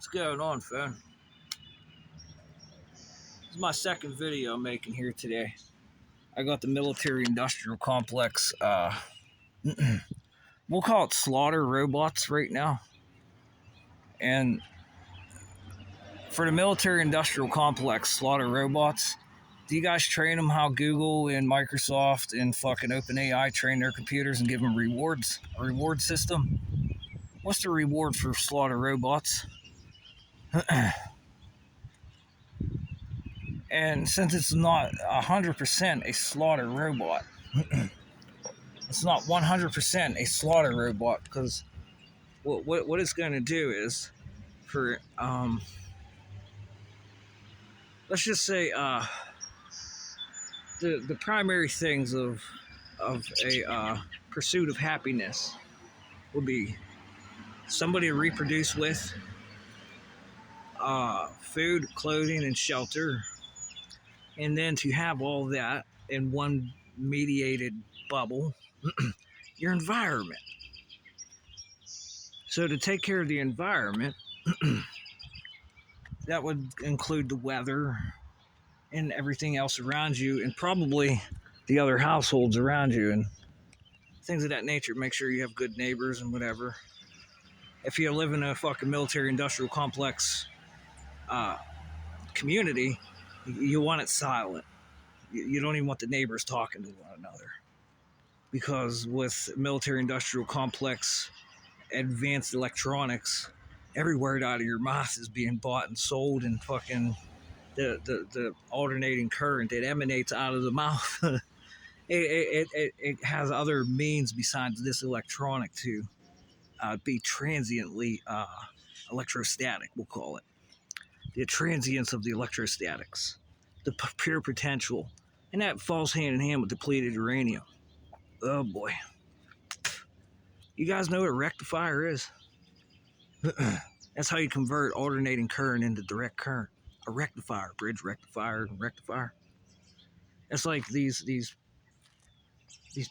What's going on, phone? This is my second video I'm making here today. I got the military industrial complex, we'll call it slaughter robots right now. And for the military industrial complex slaughter robots, do you guys train them how Google and Microsoft and fucking OpenAI train their computers and give them rewards? A reward system? What's the reward for slaughter robots? And since it's not 100% a slaughter robot, it's not 100% a slaughter robot, because what it's going to do is, for let's just say the primary things of a pursuit of happiness would be somebody to reproduce with, food, clothing, and shelter, and then to have all that in one mediated bubble, your environment. So to take care of the environment, that would include the weather and everything else around you, and probably the other households around you and things of that nature. Make sure you have good neighbors and whatever. If you live in a fucking military industrial complex community, you want it silent. You don't even want the neighbors talking to one another, because with military industrial complex advanced electronics, every word out of your mouth is being bought and sold, and fucking the alternating current that emanates out of the mouth it has other means besides this electronic to be transiently electrostatic, we'll call it. The transience of the electrostatics, the pure potential, and that falls hand in hand with depleted uranium. Oh boy. You guys know what a rectifier is? That's how you convert alternating current into direct current. A rectifier, bridge rectifier, rectifier. It's like these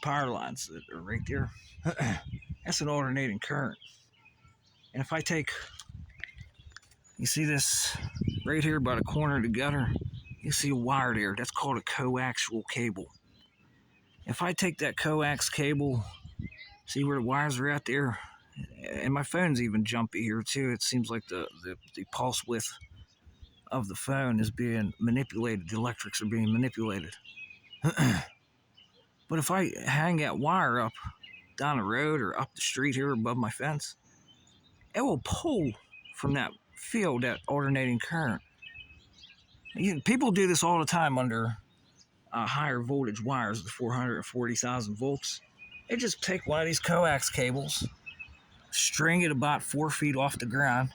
power lines that are right there. That's an alternating current. And if I take, you see this right here by the corner of the gutter, you see a wire there. That's called a coaxial cable. If I take that coax cable, see where the wires are at there? And my phone's even jumpy here too. It seems like the pulse width of the phone is being manipulated. The electrics are being manipulated. But if I hang that wire up down the road or up the street here above my fence, it will pull from that field that alternating current. People do this all the time under higher voltage wires, the 440,000 volts. They just take one of these coax cables, string it about 4 feet off the ground,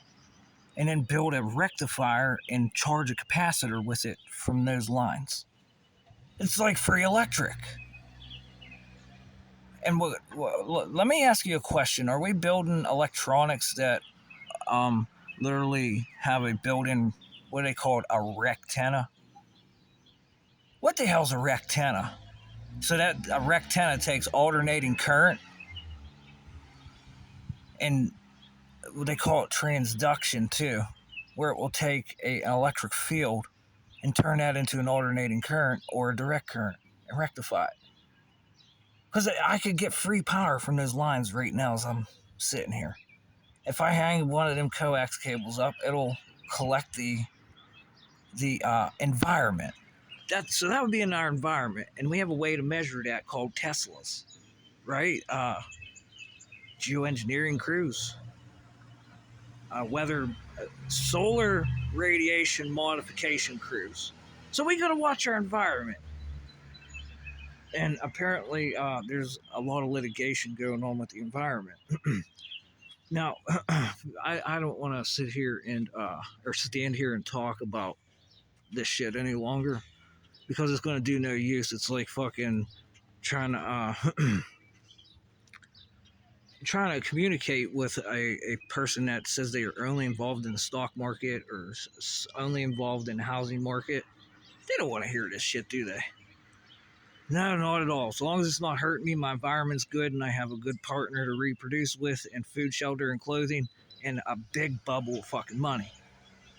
and then build a rectifier and charge a capacitor with it from those lines. It's like free electric. And let me ask you a question. Are we building electronics that literally have a built-in, what do they call it, a rectenna? What the hell's a rectenna? So that a rectenna takes alternating current, and they call it transduction too, where it will take an electric field and turn that into an alternating current or a direct current and rectify it. Because I could get free power from those lines right now as I'm sitting here. If I hang one of them coax cables up, it'll collect the environment. So that would be in our environment, and we have a way to measure that called Teslas, right? Geoengineering crews, weather, solar radiation modification crews. So we got to watch our environment. And apparently there's a lot of litigation going on with the environment. Now, I don't want to sit here and or stand here and talk about this shit any longer, because it's going to do no use. It's like fucking trying to communicate with a person that says they are only involved in the stock market or only involved in the housing market. They don't want to hear this shit, do they? No, not at all. As long as it's not hurting me, my environment's good, and I have a good partner to reproduce with, and food, shelter, and clothing, and a big bubble of fucking money.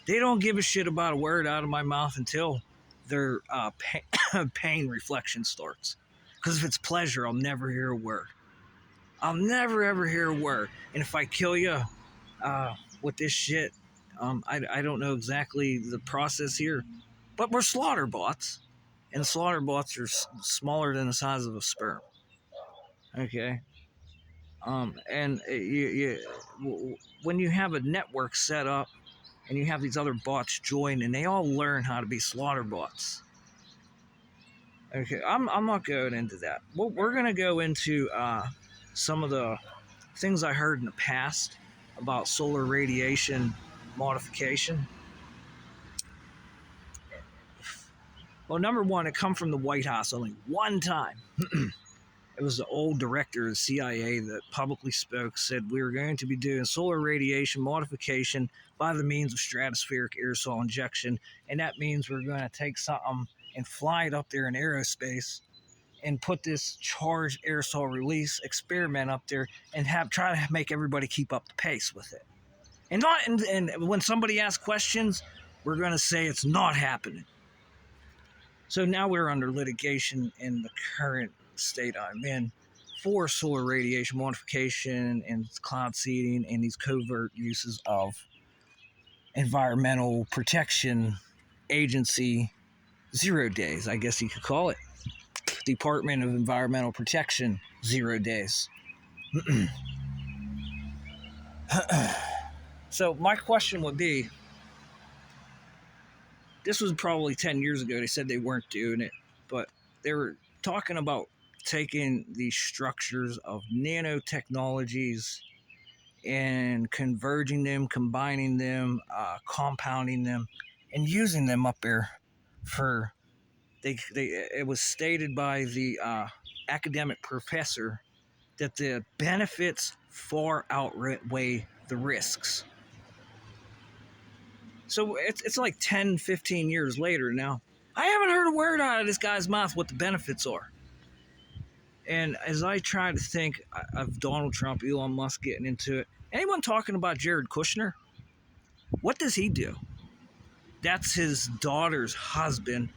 They don't give a shit about a word out of my mouth until their pain reflection starts. Because if it's pleasure, I'll never hear a word. I'll never ever hear a word. And if I kill you with this shit, I don't know exactly the process here, but we're slaughter bots, and slaughter bots are smaller than the size of a sperm. Okay. And when you have a network set up and you have these other bots join and they all learn how to be slaughter bots. Okay, I'm not going into that. Well, we're going to go into some of the things I heard in the past about solar radiation modification. Well, number one, it come from the White House only one time. It was the old director of the CIA that publicly spoke, said we were going to be doing solar radiation modification by the means of stratospheric aerosol injection, and that means we're going to take something and fly it up there in aerospace and put this charged aerosol release experiment up there and try to make everybody keep up the pace with it. And when somebody asks questions, we're going to say it's not happening. So now we're under litigation in the current state I'm in for solar radiation modification and cloud seeding and these covert uses of environmental protection agency 0 days, I guess you could call it. Department of Environmental Protection 0 days. So my question would be, this was probably 10 years ago. They said they weren't doing it, but they were talking about taking these structures of nanotechnologies and converging them, combining them, compounding them, and using them up there for, it was stated by the academic professor that the benefits far outweigh the risks. So it's like 10, 15 years later now. I haven't heard a word out of this guy's mouth what the benefits are. And as I try to think of Donald Trump, Elon Musk getting into it, anyone talking about Jared Kushner? What does he do? That's his daughter's husband.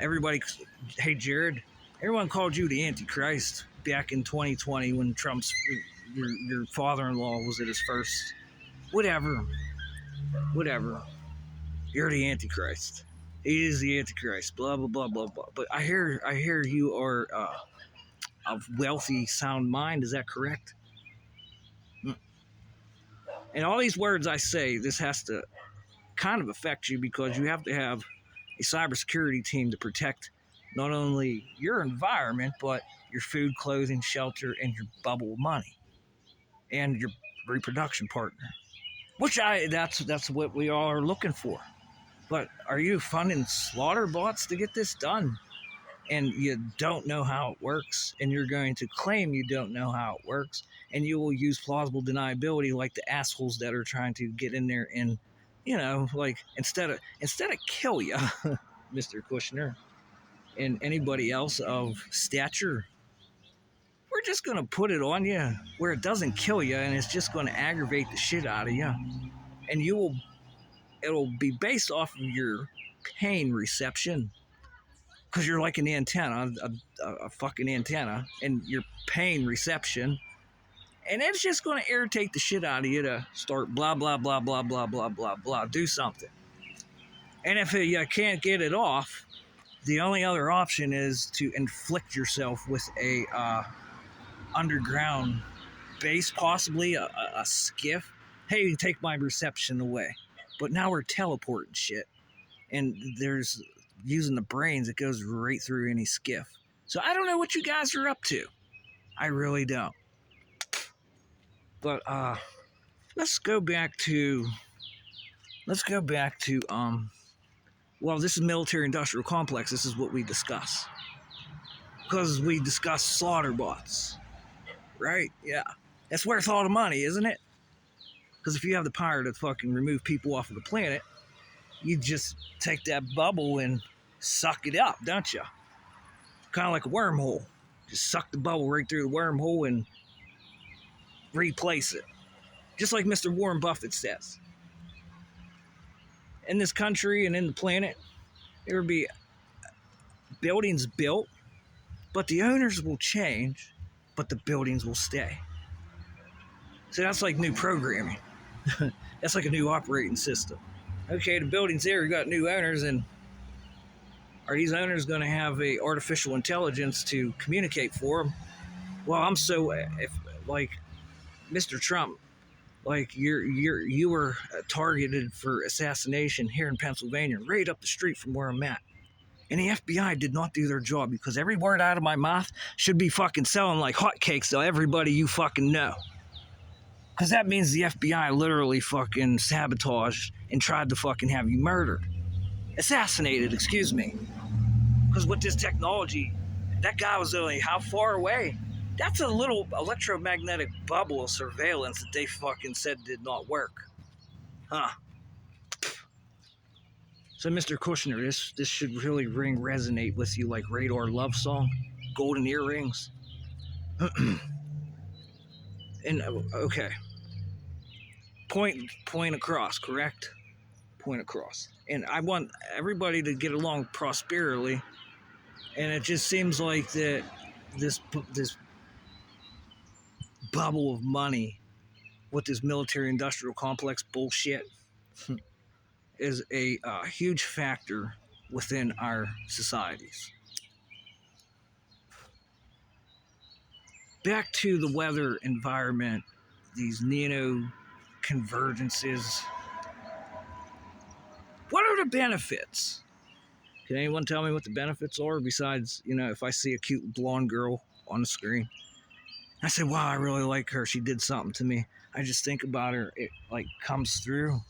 Everybody, hey Jared, everyone called you the Antichrist back in 2020 when Trump's, your father-in-law was at his first, whatever. You're the Antichrist. He is the Antichrist. Blah blah blah blah blah. But I hear you are of wealthy, sound mind. Is that correct? And all these words I say, this has to kind of affect you because you have to have a cybersecurity team to protect not only your environment, but your food, clothing, shelter, and your bubble of money, and your reproduction partner. Which that's what we all are looking for. But are you funding slaughter bots to get this done? And you don't know how it works, and you're going to claim you don't know how it works, and you will use plausible deniability like the assholes that are trying to get in there and, like instead of kill you, Mr. Kushner, and anybody else of stature, we're just going to put it on you where it doesn't kill you, and it's just going to aggravate the shit out of you. And it'll be based off of your pain reception, because you're like an antenna, a fucking antenna, and your pain reception, and it's just going to irritate the shit out of you to start blah, blah, blah, blah, blah, blah, blah, blah, do something. And if you can't get it off, the only other option is to inflict yourself with a underground base, possibly a skiff. Hey, you take my reception away. But now we're teleporting shit. And there's using the brains, it goes right through any skiff. So I don't know what you guys are up to. I really don't. But let's go back to well, this is military industrial complex. This is what we discuss. Because we discuss slaughter bots. Right? Yeah. That's worth all the money, isn't it? Because if you have the power to fucking remove people off of the planet, you just take that bubble and suck it up, don't you? Kind of like a wormhole. Just suck the bubble right through the wormhole and replace it. Just like Mr. Warren Buffett says. In this country and in the planet, there will be buildings built, but the owners will change, but the buildings will stay. So that's like new programming. That's like a new operating system. Okay, the building's there, you got new owners, and are these owners going to have a artificial intelligence to communicate for them? Well, I'm so, if like Mr. Trump, like you were targeted for assassination here in Pennsylvania, right up the street from where I'm at. And the FBI did not do their job, because every word out of my mouth should be fucking selling like hotcakes to everybody you fucking know. Because that means the FBI literally fucking sabotaged and tried to fucking have you murdered. Assassinated, excuse me. Because with this technology, that guy was only how far away? That's a little electromagnetic bubble of surveillance that they fucking said did not work. Huh. So, Mr. Kushner, this should really resonate with you like Radar Love Song, Golden Earrings. And, okay. Point across, correct? Point across. And I want everybody to get along prosperely. And it just seems like that this bubble of money with this military-industrial complex bullshit is a huge factor within our societies. Back to the weather environment, these nano-convergences. What are the benefits? Can anyone tell me what the benefits are besides, if I see a cute blonde girl on the screen? I say, wow, I really like her. She did something to me. I just think about her. It like comes through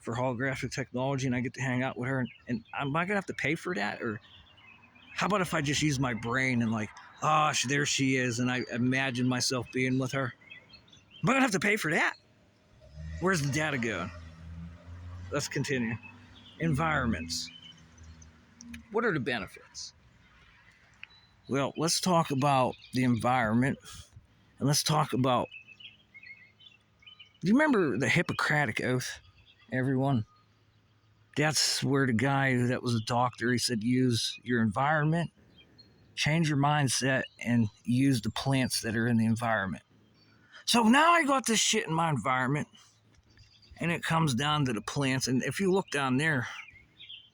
for holographic technology, and I get to hang out with her. And am I gonna have to pay for that? Or how about if I just use my brain and like, there she is, and I imagine myself being with her? Am I gonna have to pay for that? Where's the data going? Let's continue. Environments. What are the benefits? Well, let's talk about the environment, and let's talk about, do you remember the Hippocratic Oath, everyone? That's where the guy that was a doctor, he said, use your environment, change your mindset, and use the plants that are in the environment. So now I got this shit in my environment, and it comes down to the plants. And if you look down there,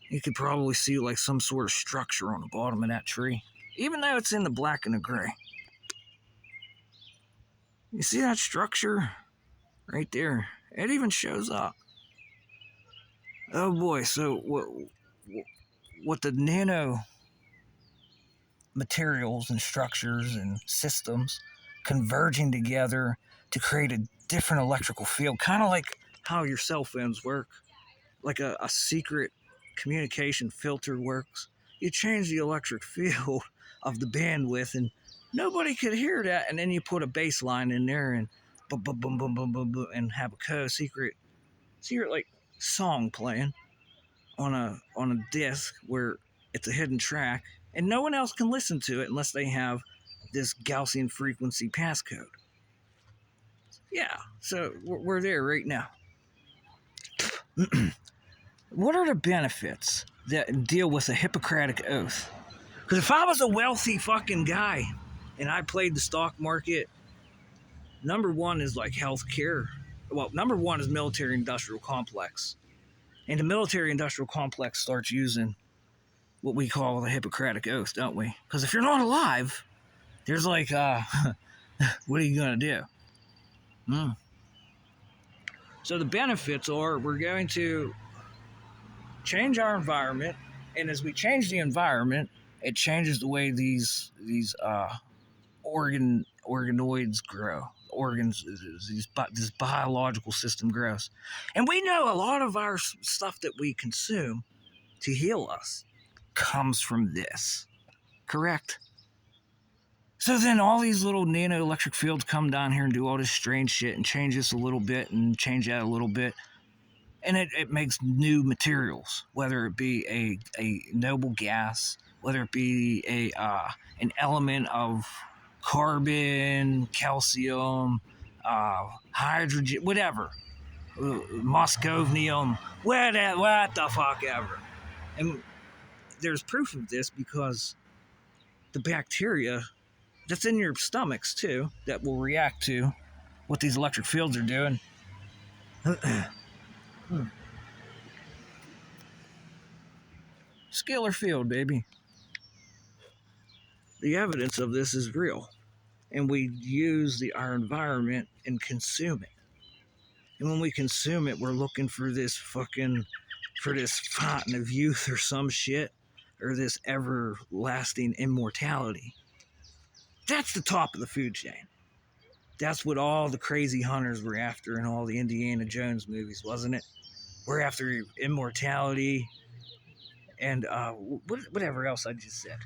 you could probably see like some sort of structure on the bottom of that tree, even though it's in the black and the gray. You see that structure right there? It even shows up. Oh boy, so what the nano materials and structures and systems converging together to create a different electrical field, kind of like how your cell phones work, like a secret communication filter works. You change the electric field of the bandwidth and nobody could hear that, and then you put a bass line in there and boom, boom, boom, boom, boom, boom, boom, and have a secret like song playing on a disc where it's a hidden track, and no one else can listen to it unless they have this Gaussian frequency passcode. Yeah, so we're there right now. What are the benefits that deal with a Hippocratic Oath? Because if I was a wealthy fucking guy and I played the stock market, number one is like healthcare. Well, number one is military-industrial complex. And the military-industrial complex starts using what we call the Hippocratic Oath, don't we? Because if you're not alive, there's like, what are you going to do? So the benefits are we're going to change our environment, and as we change the environment, it changes the way these organoids grow. Organs, this biological system grows. And we know a lot of our stuff that we consume to heal us comes from this, correct? So then all these little nano electric fields come down here and do all this strange shit and change this a little bit and change that a little bit. And it makes new materials, whether it be a noble gas, whether it be an element of carbon, calcium, hydrogen, whatever, moscovium, what the fuck ever. And there's proof of this because the bacteria that's in your stomachs too that will react to what these electric fields are doing. Scalar field, baby. The evidence of this is real. And we use our environment and consume it. And when we consume it, we're looking for this fountain of youth or some shit, or this everlasting immortality. That's the top of the food chain. That's what all the crazy hunters were after in all the Indiana Jones movies, wasn't it? We're after immortality and whatever else I just said.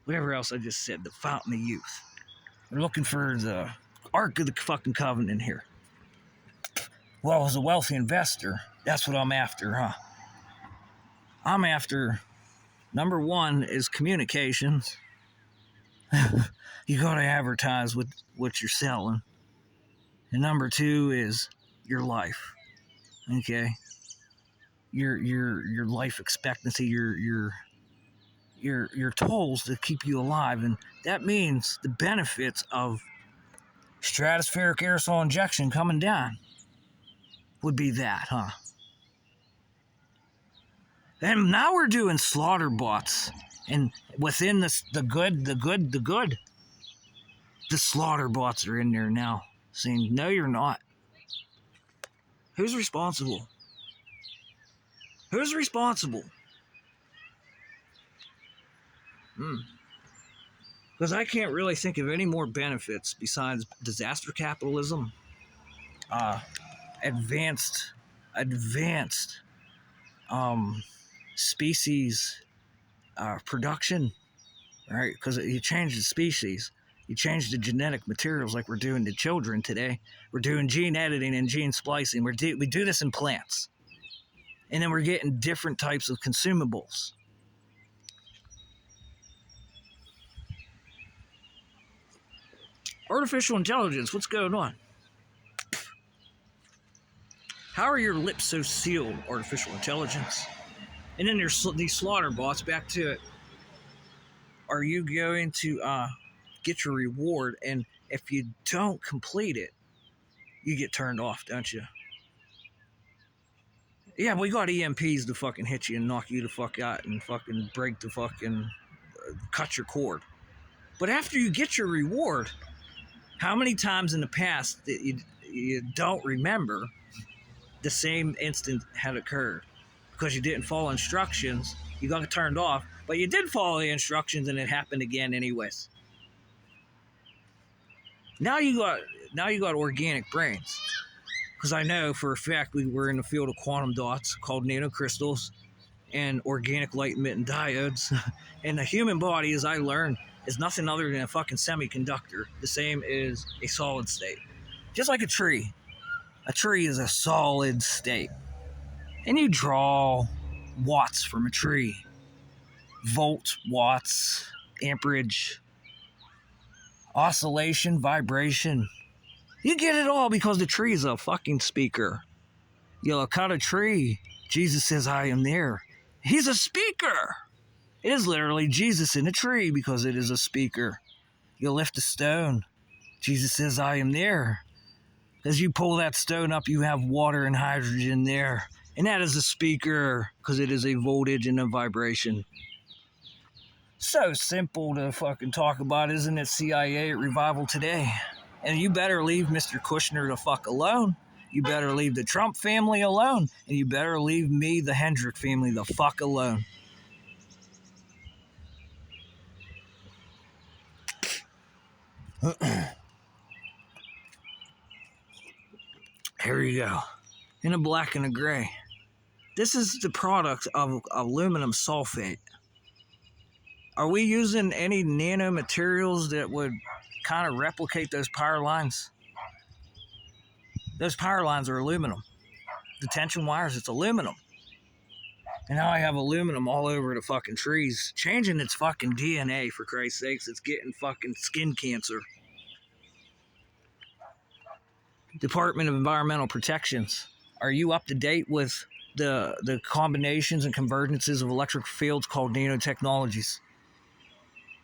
The fountain of youth. We're looking for the Ark of the fucking Covenant here. Well, as a wealthy investor, that's what I'm after, huh? I'm after, number one is communications. You gotta advertise with what you're selling. And number two is your life. Okay? Your life expectancy, your tolls to keep you alive, and that means the benefits of stratospheric aerosol injection coming down would be that, huh? And now we're doing slaughter bots, and within the good, the slaughter bots are in there now, saying, no, you're not. Who's responsible? Who's responsible? Because I can't really think of any more benefits besides disaster capitalism, advanced species production, right? Because you change the species, you change the genetic materials like we're doing to children today. We're doing gene editing and gene splicing. We do this in plants. And then we're getting different types of consumables. Artificial intelligence, what's going on? How are your lips so sealed, artificial intelligence? And then there's these slaughter bots, back to it. Are you going to get your reward? And if you don't complete it, you get turned off, don't you? Yeah, we got EMPs to fucking hit you and knock you the fuck out and fucking break the fucking, cut your cord. But after you get your reward, how many times in the past that you don't remember the same instant had occurred? Because you didn't follow instructions, you got turned off, but you did follow the instructions and it happened again anyways. Now you got organic brains. Because I know for a fact we were in the field of quantum dots called nanocrystals and organic light emitting diodes. And the human body, as I learned, is nothing other than a fucking semiconductor, the same as a solid state. Just like a tree. A tree is a solid state. And you draw watts from a tree. Volt, watts, amperage, oscillation, vibration. You get it all because the tree is a fucking speaker. You'll cut a tree. Jesus says, I am there. He's a speaker. It is literally Jesus in a tree because it is a speaker. You'll lift a stone. Jesus says, I am there. As you pull that stone up, you have water and hydrogen there. And that is a speaker because it is a voltage and a vibration. So simple to fucking talk about, isn't it? CIA at Revival Today. And you better leave Mr. Kushner the fuck alone. You better leave the Trump family alone. And you better leave me, the Hendrick family, the fuck alone. Here you go. In a black and a gray. This is the product of aluminum sulfate. Are we using any nanomaterials that would kind of replicate those power lines? Those power lines are aluminum. The tension wires, it's aluminum. And now I have aluminum all over the fucking trees, changing its fucking DNA, for Christ's sakes. It's getting fucking skin cancer. Department of Environmental Protections, are you up to date with the combinations and convergences of electric fields called nanotechnologies?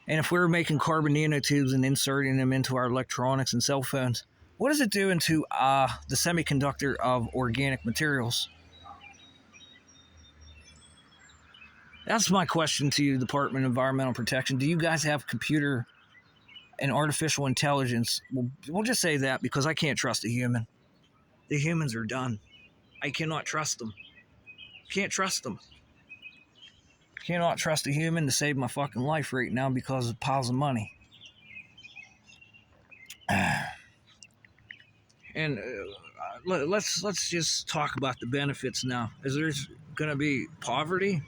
And if we're making carbon nanotubes and inserting them into our electronics and cell phones, what does it do into the semiconductor of organic materials? That's my question to you, Department of Environmental Protection. Do you guys have computer and artificial intelligence? We'll just say that because I can't trust a human. The humans are done. I cannot trust them. Can't trust them. Cannot trust a human to save my fucking life right now because of piles of money. And let's just talk about the benefits now. Is there going to be poverty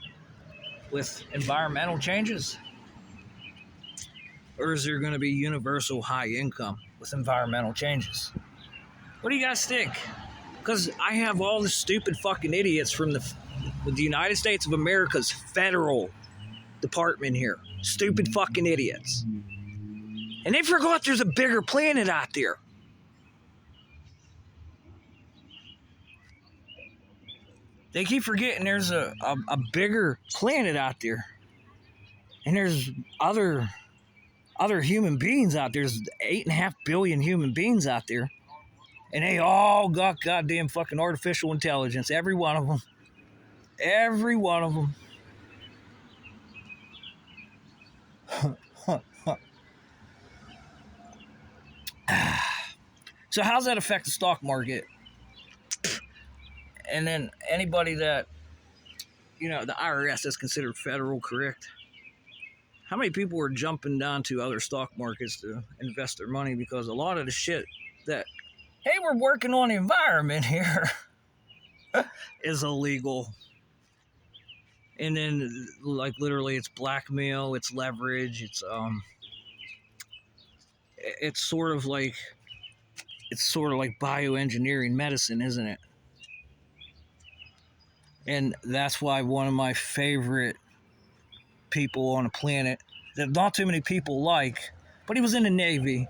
with environmental changes? Or is there going to be universal high income with environmental changes? What do you guys think? Because I have all the stupid fucking idiots from the United States of America's federal department here. Stupid fucking idiots. And they forgot there's a bigger planet out there. They keep forgetting there's a bigger planet out there. And there's other human beings out there. There's 8.5 billion human beings out there. And they all got goddamn fucking artificial intelligence. Every one of them. Every one of them. So how's that affect the stock market? And then anybody that, the IRS is considered federal, correct? How many people are jumping down to other stock markets to invest their money? Because a lot of the shit that, hey, we're working on the environment here, is illegal. And then, like, literally, it's blackmail, it's leverage, it's sort of like bioengineering medicine, isn't it? And that's why one of my favorite people on the planet that not too many people like, but he was in the Navy,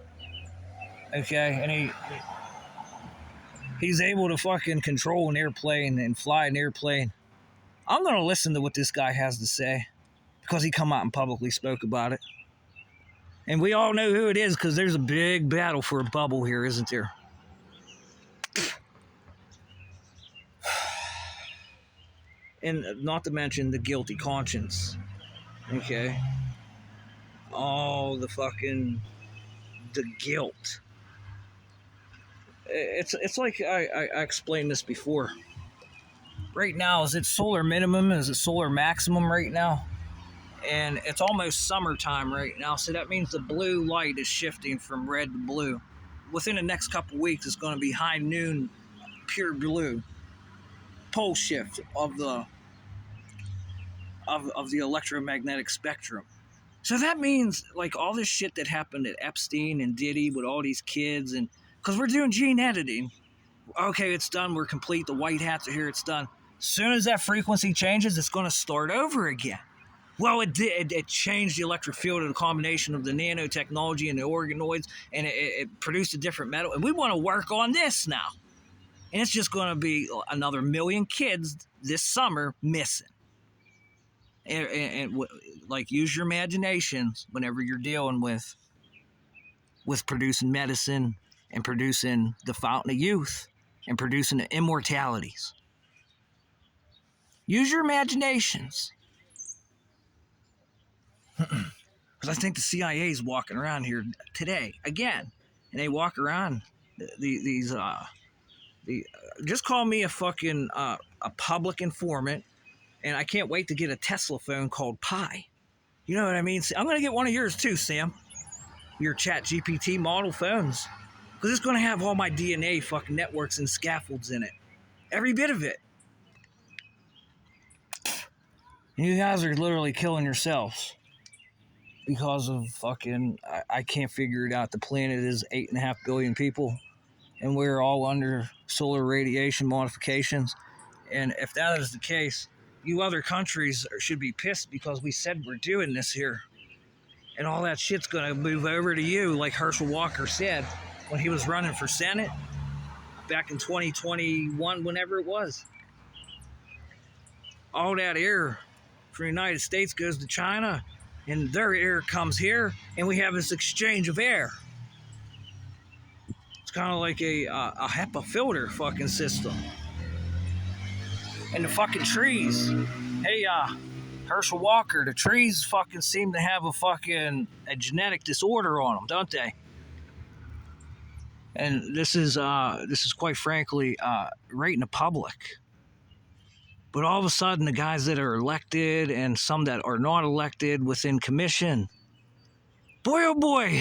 okay, and he's able to fucking control an airplane and fly an airplane. I'm going to listen to what this guy has to say because he come out and publicly spoke about it. And we all know who it is because there's a big battle for a bubble here, isn't there? And not to mention the guilty conscience, okay? All the guilt. It's like I explained this before. Right now, is it solar minimum? Is it solar maximum right now? And it's almost summertime right now, so that means the blue light is shifting from red to blue. Within the next couple weeks, it's going to be high noon, pure blue. Pole shift of the electromagnetic spectrum. So that means, like, all this shit that happened at Epstein and Diddy with all these kids, and because we're doing gene editing, okay, it's done, we're complete, the white hats are here, it's done. As soon as that frequency changes, it's going to start over again. Well, it did. It changed the electric field of the combination of the nanotechnology and the organoids, and it produced a different metal. And we want to work on this now. And it's just going to be another million kids this summer missing. And like, use your imaginations whenever you're dealing with producing medicine and producing the fountain of youth and producing the immortalities. Use your imaginations. Because I think the CIA is walking around here today again, and they walk around these. Just call me a fucking a public informant, and I can't wait to get a Tesla phone called Pi. You know what I mean? I'm gonna get one of yours too, Sam. Your ChatGPT model phones, because it's gonna have all my DNA fucking networks and scaffolds in it, every bit of it. You guys are literally killing yourselves. Because of fucking, I can't figure it out. The planet is 8.5 billion people, and we're all under solar radiation modifications. And if that is the case, you other countries should be pissed because we said we're doing this here. And all that shit's going to move over to you, like Herschel Walker said when he was running for Senate. back in 2021, whenever it was. All that air from the United States goes to China, and their air comes here, and we have this exchange of air. It's kind of like a HEPA filter fucking system. And the fucking trees. Hey, Herschel Walker, the trees fucking seem to have a genetic disorder on them, don't they? And this is quite frankly right in the public. But all of a sudden, the guys that are elected and some that are not elected within commission, boy, oh boy,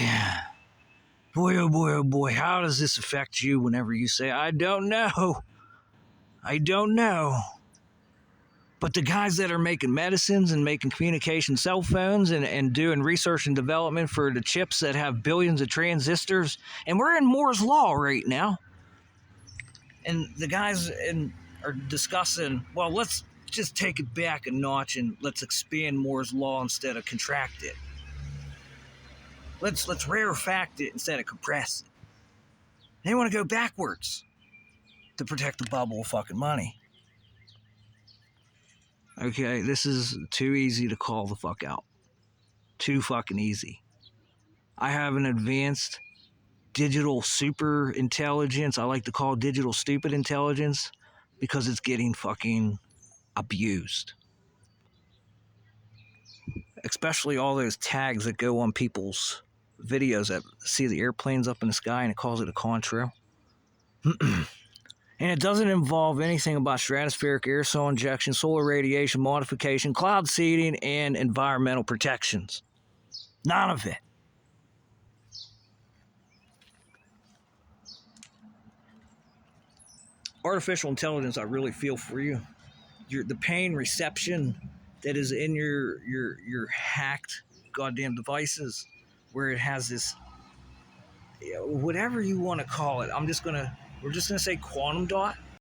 how does this affect you whenever you say, I don't know. But the guys that are making medicines and making communication cell phones and doing research and development for the chips that have billions of transistors, and we're in Moore's Law right now. And the guys are discussing, well, let's just take it back a notch and let's expand Moore's Law instead of contract it. Let's rarefact it instead of compress it. They want to go backwards to protect the bubble of fucking money. Okay, this is too easy to call the fuck out. Too fucking easy. I have an advanced digital super intelligence. I like to call digital stupid intelligence because it's getting fucking abused. Especially all those tags that go on people's videos that see the airplanes up in the sky and it calls it a contrail. And it doesn't involve anything about stratospheric aerosol injection, solar radiation modification, cloud seeding, and environmental protections. None of it. Artificial intelligence, I really feel for you. The pain reception that is in your hacked goddamn devices, where it has this, whatever you want to call it. We're just gonna say quantum dot.